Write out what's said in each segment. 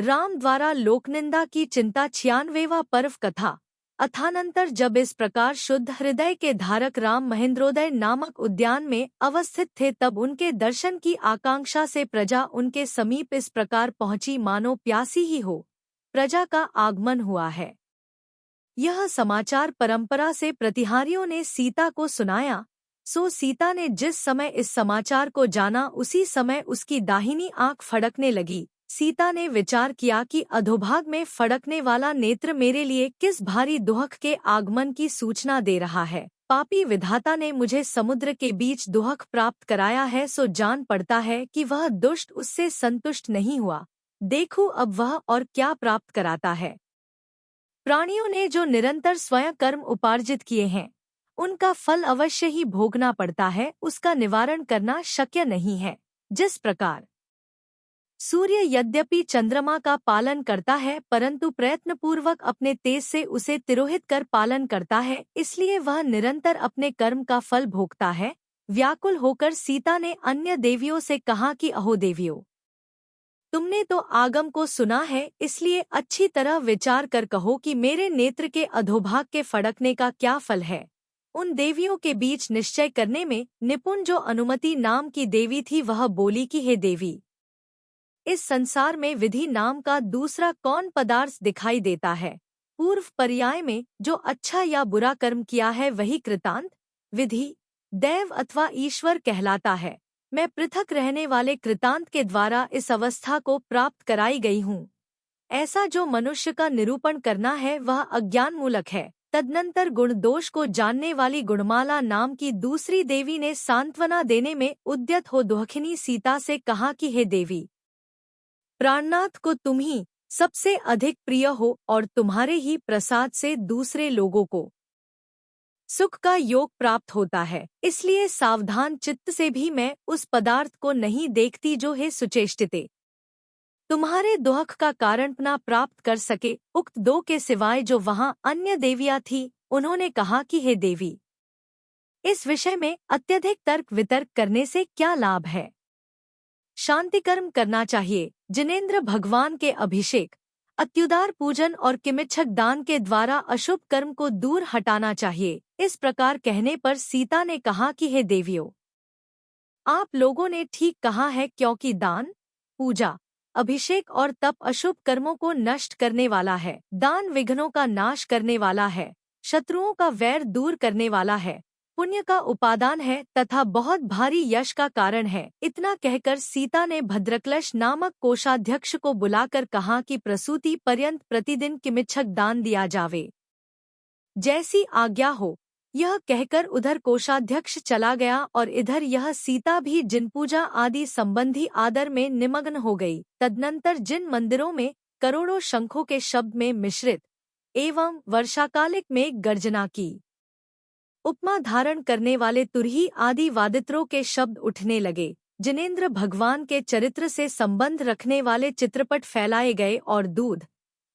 राम द्वारा लोकनिंदा की चिंता 96वां पर्व कथा। अथानंतर जब इस प्रकार शुद्ध हृदय के धारक राम महेंद्रोदय नामक उद्यान में अवस्थित थे, तब उनके दर्शन की आकांक्षा से प्रजा उनके समीप इस प्रकार पहुंची मानो प्यासी ही हो। प्रजा का आगमन हुआ है। यह समाचार परंपरा से प्रतिहारियों ने सीता को सुनाया। सो सीता ने जिस समय इस समाचार को जाना, उसी समय उसकी दाहिनी आंख फड़कने लगी। सीता ने विचार किया कि अधोभाग में फड़कने वाला नेत्र मेरे लिए किस भारी दुहक के आगमन की सूचना दे रहा है। पापी विधाता ने मुझे समुद्र के बीच दुहक प्राप्त कराया है, सो जान पड़ता है कि वह दुष्ट उससे संतुष्ट नहीं हुआ। देखूं अब वह और क्या प्राप्त कराता है। प्राणियों ने जो निरंतर स्वयं कर्म उपार्जित किए हैं, उनका फल अवश्य ही भोगना पड़ता है, उसका निवारण करना शक्य नहीं है। जिस प्रकार सूर्य यद्यपि चंद्रमा का पालन करता है, परंतु प्रयत्नपूर्वक अपने तेज से उसे तिरोहित कर पालन करता है, इसलिए वह निरंतर अपने कर्म का फल भोगता है। व्याकुल होकर सीता ने अन्य देवियों से कहा कि अहो देवियों, तुमने तो आगम को सुना है, इसलिए अच्छी तरह विचार कर कहो कि मेरे नेत्र के अधोभाग के फड़कने का क्या फल है। उन देवियों के बीच निश्चय करने में निपुण जो अनुमति नाम की देवी थी, वह बोली कि हे देवी, इस संसार में विधि नाम का दूसरा कौन पदार्थ दिखाई देता है। पूर्व पर्याय में जो अच्छा या बुरा कर्म किया है, वही कृतांत, विधि, दैव अथवा ईश्वर कहलाता है। मैं पृथक रहने वाले कृतांत के द्वारा इस अवस्था को प्राप्त कराई गई हूँ। ऐसा जो मनुष्य का निरूपण करना है, वह अज्ञान मूलक है। तदनंतर गुण दोष को जानने वाली गुणमाला नाम की दूसरी देवी ने सांत्वना देने में उद्यत हो दुखिनी सीता से कहा कि हे देवी, प्राणनाथ को तुम ही सबसे अधिक प्रिय हो और तुम्हारे ही प्रसाद से दूसरे लोगों को सुख का योग प्राप्त होता है। इसलिए सावधान चित्त से भी मैं उस पदार्थ को नहीं देखती जो है सुचेष्टिते तुम्हारे दुख का कारण न प्राप्त कर सके। उक्त दो के सिवाय जो वहां अन्य देवियां थी, उन्होंने कहा कि हे देवी, इस विषय में अत्यधिक तर्क वितर्क करने से क्या लाभ है। शांति कर्म करना चाहिए। जिनेंद्र भगवान के अभिषेक, अत्युदार पूजन और किमिच्छक दान के द्वारा अशुभ कर्म को दूर हटाना चाहिए। इस प्रकार कहने पर सीता ने कहा कि हे देवियों, आप लोगों ने ठीक कहा है, क्योंकि दान, पूजा, अभिषेक और तप अशुभ कर्मों को नष्ट करने वाला है। दान विघ्नों का नाश करने वाला है, शत्रुओं का वैर दूर करने वाला है, पुण्य का उपादान है तथा बहुत भारी यश का कारण है। इतना कहकर सीता ने भद्रक्लश नामक कोषाध्यक्ष को बुलाकर कहा कि प्रसूति पर्यंत प्रतिदिन किमिच्छक दान दिया जावे। जैसी आज्ञा हो। यह कहकर उधर कोषाध्यक्ष चला गया और इधर यह सीता भी जिन पूजा आदि संबंधी आदर में निमग्न हो गई। तदनंतर जिन मंदिरों में करोड़ों शंखों के शब्द में मिश्रित एवं वर्षाकालिक में गर्जना की उपमा धारण करने वाले तुरही आदि वादित्रों के शब्द उठने लगे। जिनेंद्र भगवान के चरित्र से संबंध रखने वाले चित्रपट फैलाए गए और दूध,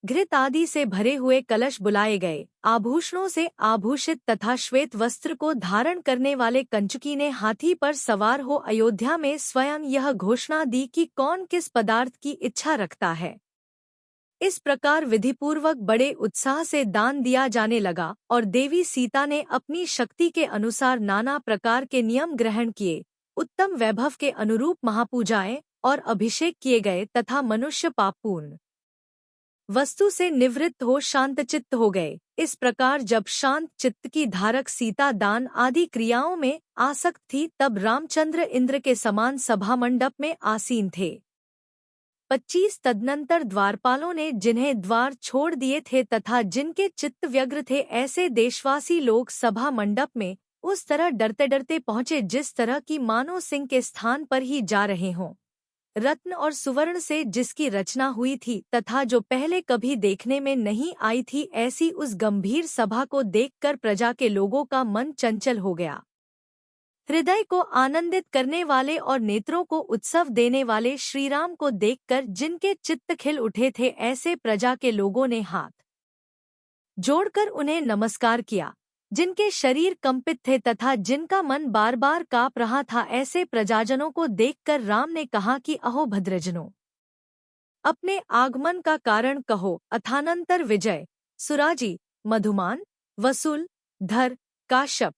घृत आदि से भरे हुए कलश बुलाए गए। आभूषणों से आभूषित तथा श्वेत वस्त्र को धारण करने वाले कंचुकी ने हाथी पर सवार हो अयोध्या में स्वयं यह घोषणा दी कि कौन किस पदार्थ की इच्छा रखता है। इस प्रकार विधिपूर्वक बड़े उत्साह से दान दिया जाने लगा और देवी सीता ने अपनी शक्ति के अनुसार नाना प्रकार के नियम ग्रहण किए। उत्तम वैभव के अनुरूप महापूजाएं और अभिषेक किए गए तथा मनुष्य पापपूर्ण वस्तु से निवृत्त हो शांतचित्त हो गए। इस प्रकार जब शांत चित्त की धारक सीता दान आदि क्रियाओं में आसक्त थी, तब रामचंद्र इंद्र के समान सभा मंडप में आसीन थे। 25 तदनंतर द्वारपालों ने जिन्हें द्वार छोड़ दिए थे तथा जिनके चित्त व्यग्र थे, ऐसे देशवासी लोग सभा मंडप में उस तरह डरते डरते पहुंचे जिस तरह की मानो सिंह के स्थान पर ही जा रहे हों। रत्न और सुवर्ण से जिसकी रचना हुई थी तथा जो पहले कभी देखने में नहीं आई थी, ऐसी उस गंभीर सभा को देखकर प्रजा के लोगों का मन चंचल हो गया। हृदय को आनंदित करने वाले और नेत्रों को उत्सव देने वाले श्रीराम को देखकर जिनके चित्त खिल उठे थे, ऐसे प्रजा के लोगों ने हाथ जोड़कर उन्हें नमस्कार किया। जिनके शरीर कंपित थे तथा जिनका मन बार बार काँप रहा था, ऐसे प्रजाजनों को देखकर राम ने कहा कि अहो भद्रजनों, अपने आगमन का कारण कहो। अथानंतर विजय, सुराजी, मधुमान, वसूल, धर, काश्यप,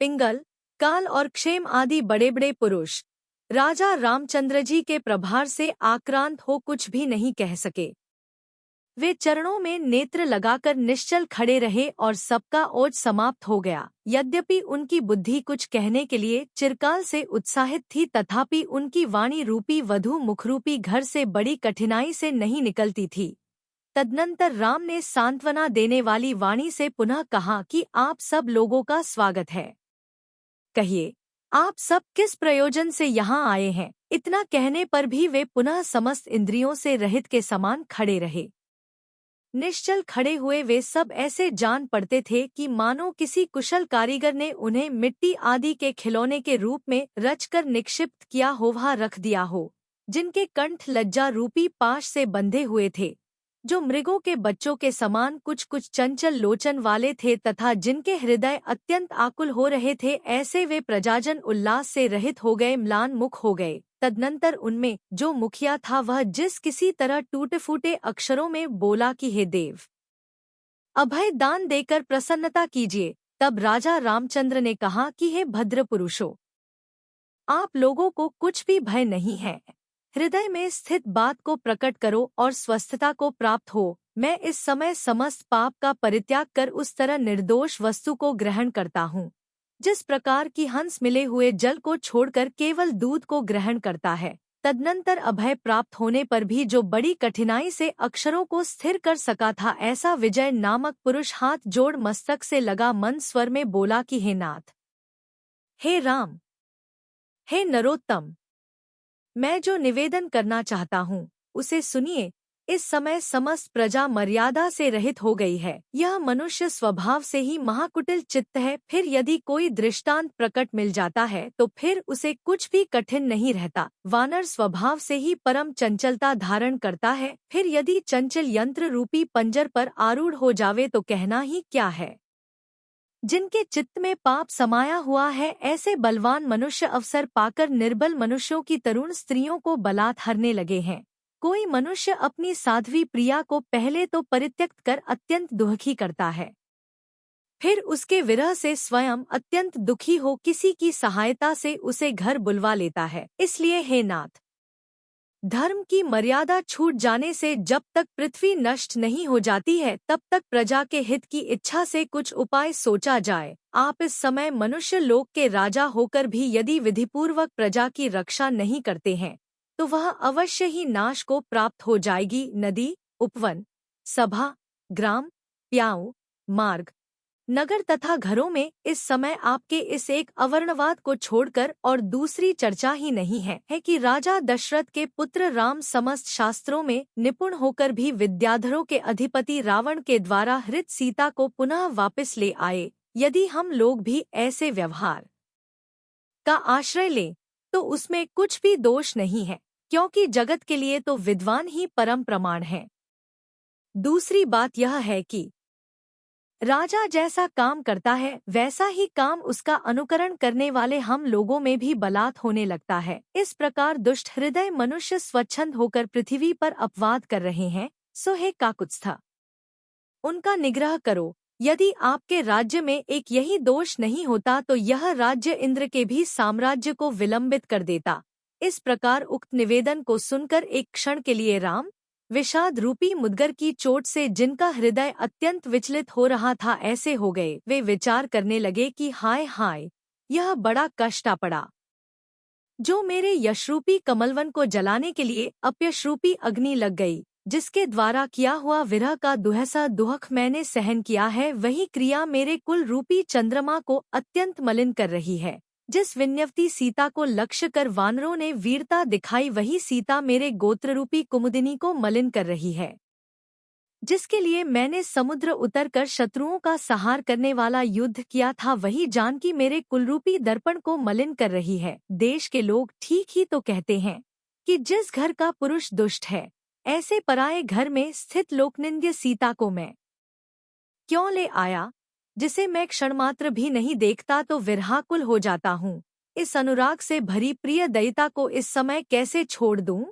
पिंगल, काल और क्षेम आदि बड़े बड़े पुरुष राजा रामचंद्र जी के प्रभार से आक्रांत हो कुछ भी नहीं कह सके। वे चरणों में नेत्र लगाकर निश्चल खड़े रहे और सबका ओज समाप्त हो गया। यद्यपि उनकी बुद्धि कुछ कहने के लिए चिरकाल से उत्साहित थी, तथापि उनकी वाणी रूपी वधु मुखरूपी घर से बड़ी कठिनाई से नहीं निकलती थी। तदनंतर राम ने सांत्वना देने वाली वाणी से पुनः कहा कि आप सब लोगों का स्वागत है। कहिए, आप सब किस प्रयोजन से यहाँ आए हैं? इतना कहने पर भी वे पुनः समस्त इंद्रियों से रहित के समान खड़े रहे। निश्चल खड़े हुए वे सब ऐसे जान पड़ते थे कि मानो किसी कुशल कारीगर ने उन्हें मिट्टी आदि के खिलौने के रूप में रचकर निक्षिप्त किया हो, वहाँ रख दिया हो। जिनके कंठ लज्जा रूपी पाश से बंधे हुए थे, जो मृगों के बच्चों के समान कुछ कुछ चंचल लोचन वाले थे, तथा जिनके हृदय अत्यंत आकुल हो रहे थे, ऐसे वे प्रजाजन उल्लास से रहित हो गए, म्लान मुख हो गए। तदनंतर उनमें जो मुखिया था वह जिस किसी तरह टूटे फूटे अक्षरों में बोला कि हे देव, अभय दान देकर प्रसन्नता कीजिए। तब राजा रामचंद्र ने कहा कि हे भद्र पुरुषों, आप लोगों को कुछ भी भय नहीं है। हृदय में स्थित बात को प्रकट करो और स्वस्थता को प्राप्त हो। मैं इस समय समस्त पाप का परित्याग कर उस तरह निर्दोष वस्तु को ग्रहण करता हूँ, जिस प्रकार की हंस मिले हुए जल को छोड़कर केवल दूध को ग्रहण करता है। तदनंतर अभय प्राप्त होने पर भी जो बड़ी कठिनाई से अक्षरों को स्थिर कर सका था, ऐसा विजय नामक पुरुष हाथ जोड़ मस्तक से लगा मंद स्वर में बोला कि हे नाथ, हे राम, हे नरोत्तम, मैं जो निवेदन करना चाहता हूँ उसे सुनिए। इस समय समस्त प्रजा मर्यादा से रहित हो गई है। यह मनुष्य स्वभाव से ही महाकुटिल चित्त है। फिर यदि कोई दृष्टांत प्रकट मिल जाता है तो फिर उसे कुछ भी कठिन नहीं रहता। वानर स्वभाव से ही परम चंचलता धारण करता है। फिर यदि चंचल यंत्र रूपी पंजर पर आरूढ़ हो जावे तो कहना ही क्या है। जिनके चित्त में पाप समाया हुआ है, ऐसे बलवान मनुष्य अवसर पाकर निर्बल मनुष्यों की तरुण स्त्रियों को बलात् हरने लगे हैं। कोई मनुष्य अपनी साध्वी प्रिया को पहले तो परित्यक्त कर अत्यंत दुखी करता है, फिर उसके विरह से स्वयं अत्यंत दुखी हो किसी की सहायता से उसे घर बुलवा लेता है। इसलिए हे नाथ, धर्म की मर्यादा छूट जाने से जब तक पृथ्वी नष्ट नहीं हो जाती है, तब तक प्रजा के हित की इच्छा से कुछ उपाय सोचा जाए। आप इस समय मनुष्य लोक के राजा होकर भी यदि विधिपूर्वक प्रजा की रक्षा नहीं करते हैं तो वह अवश्य ही नाश को प्राप्त हो जाएगी। नदी, उपवन, सभा, ग्राम, प्याऊ, मार्ग, नगर तथा घरों में इस समय आपके इस एक अवर्णवाद को छोड़कर और दूसरी चर्चा ही नहीं है कि राजा दशरथ के पुत्र राम समस्त शास्त्रों में निपुण होकर भी विद्याधरों के अधिपति रावण के द्वारा हृत सीता को पुनः वापस ले आए। यदि हम लोग भी ऐसे व्यवहार का आश्रय लें तो उसमें कुछ भी दोष नहीं है, क्योंकि जगत के लिए तो विद्वान ही परम प्रमाण है। दूसरी बात यह है कि राजा जैसा काम करता है वैसा ही काम उसका अनुकरण करने वाले हम लोगों में भी बलात् होने लगता है। इस प्रकार दुष्ट हृदय मनुष्य स्वच्छंद होकर पृथ्वी पर अपवाद कर रहे हैं। सो हे काकुत्स्थ, उनका निग्रह करो। यदि आपके राज्य में एक यही दोष नहीं होता तो यह राज्य इंद्र के भी साम्राज्य को विलंबित कर देता। इस प्रकार उक्त निवेदन को सुनकर एक क्षण के लिए राम विषाद रूपी मुद्गर की चोट से जिनका हृदय अत्यंत विचलित हो रहा था ऐसे हो गए। वे विचार करने लगे कि हाय हाय, यह बड़ा कष्ट आ पड़ा। जो मेरे यशरूपी कमलवन को जलाने के लिए अपयशरूपी अग्नि लग गई, जिसके द्वारा किया हुआ विरह का दुहसा दुख मैंने सहन किया है, वही क्रिया मेरे कुल रूपी चंद्रमा को अत्यंत मलिन कर रही है। जिस विन्यवती सीता को लक्ष्य कर वानरों ने वीरता दिखाई, वही सीता मेरे गोत्र रूपी कुमुदिनी को मलिन कर रही है। जिसके लिए मैंने समुद्र उतरकर शत्रुओं का संहार करने वाला युद्ध किया था, वही जानकी मेरे कुलरूपी दर्पण को मलिन कर रही है। देश के लोग ठीक ही तो कहते हैं कि जिस घर का पुरुष दुष्ट है, ऐसे पराये घर में स्थित लोकनिंद्य सीता को मैं क्यों ले आया, जिसे मैं क्षणमात्र भी नहीं देखता तो विरहाकुल हो जाता हूँ। इस अनुराग से भरी प्रिय दयिता को इस समय कैसे छोड़ दूँ,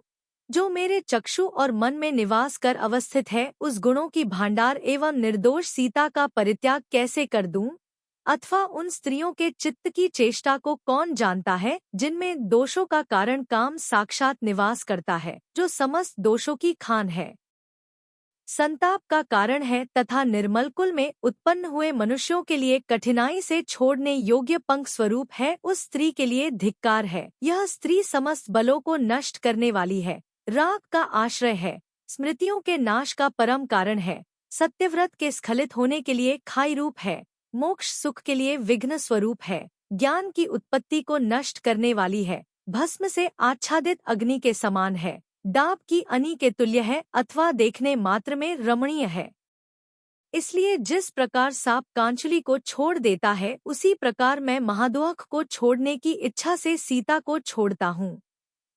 जो मेरे चक्षु और मन में निवास कर अवस्थित है, उस गुणों की भांडार एवं निर्दोष सीता का परित्याग कैसे कर दूं? अथवा उन स्त्रियों के चित्त की चेष्टा को कौन जानता है, जिनमें दोषों का कारण काम साक्षात निवास करता है, जो समस्त दोषों की खान है, संताप का कारण है तथा निर्मल कुल में उत्पन्न हुए मनुष्यों के लिए कठिनाई से छोड़ने योग्य पंख स्वरूप है, उस स्त्री के लिए धिक्कार है। यह स्त्री समस्त बलों को नष्ट करने वाली है, राग का आश्रय है, स्मृतियों के नाश का परम कारण है, सत्यव्रत के स्खलित होने के लिए खाई रूप है, मोक्ष सुख के लिए विघ्न स्वरूप है, ज्ञान की उत्पत्ति को नष्ट करने वाली है, भस्म से आच्छादित अग्नि के समान है, डाब की अनी के तुल्य है अथवा देखने मात्र में रमणीय है। इसलिए जिस प्रकार सांप कांचुली को छोड़ देता है, उसी प्रकार मैं महादोहक को छोड़ने की इच्छा से सीता को छोड़ता हूँ।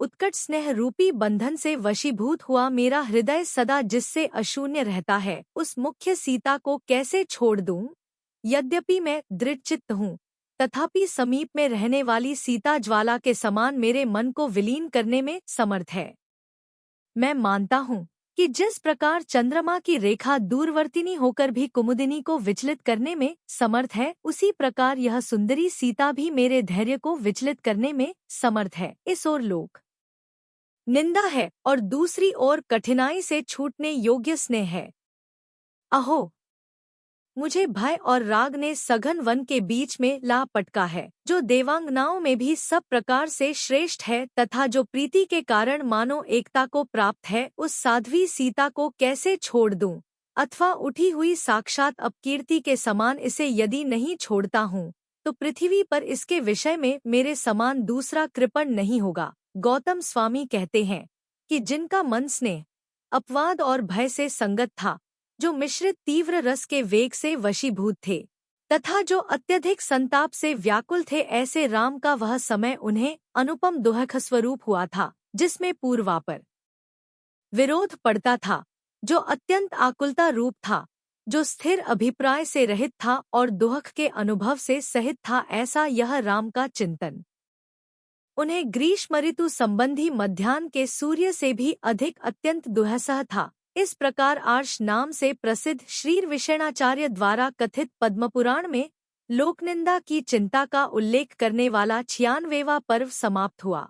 उत्कट स्नेह रूपी बंधन से वशीभूत हुआ मेरा हृदय सदा जिससे अशून्य रहता है, उस मुख्य सीता को कैसे छोड़ दूं? यद्यपि मैं दृढ़चित्त हूँ, तथापि समीप में रहने वाली सीता ज्वाला के समान मेरे मन को विलीन करने में समर्थ है। मैं मानता हूँ कि जिस प्रकार चंद्रमा की रेखा दूरवर्तिनी होकर भी कुमुदिनी को विचलित करने में समर्थ है, उसी प्रकार यह सुंदरी सीता भी मेरे धैर्य को विचलित करने में समर्थ है। इस ओर लोक निंदा है और दूसरी ओर कठिनाई से छूटने योग्य स्नेह है। अहो, मुझे भय और राग ने सघन वन के बीच में ला पटका है, जो देवांगनाओं में भी सब प्रकार से श्रेष्ठ है तथा जो प्रीति के कारण मानो एकता को प्राप्त है, उस साध्वी सीता को कैसे छोड़ दूं? अथवा उठी हुई साक्षात अपकीर्ति के समान इसे यदि नहीं छोड़ता हूँ, तो पृथ्वी पर इसके विषय में मेरे समान दूसरा कृपण नहीं होगा। गौतम स्वामी कहते हैं कि जिनका मन स्नेह, अपवाद और भय से संगत था, जो मिश्रित तीव्र रस के वेग से वशीभूत थे तथा जो अत्यधिक संताप से व्याकुल थे, ऐसे राम का वह समय उन्हें अनुपम दुहक स्वरूप हुआ था, जिसमें पूर्वापर विरोध पड़ता था, जो अत्यंत आकुलता रूप था, जो स्थिर अभिप्राय से रहित था और दुहक के अनुभव से सहित था। ऐसा यह राम का चिंतन उन्हें ग्रीष्म ऋतु संबंधी मध्याह्न के सूर्य से भी अधिक अत्यंत दुहसह था। इस प्रकार आर्ष नाम से प्रसिद्ध श्री विषयणाचार्य द्वारा कथित पद्मपुराण में लोकनिंदा की चिंता का उल्लेख करने वाला 96वां पर्व समाप्त हुआ।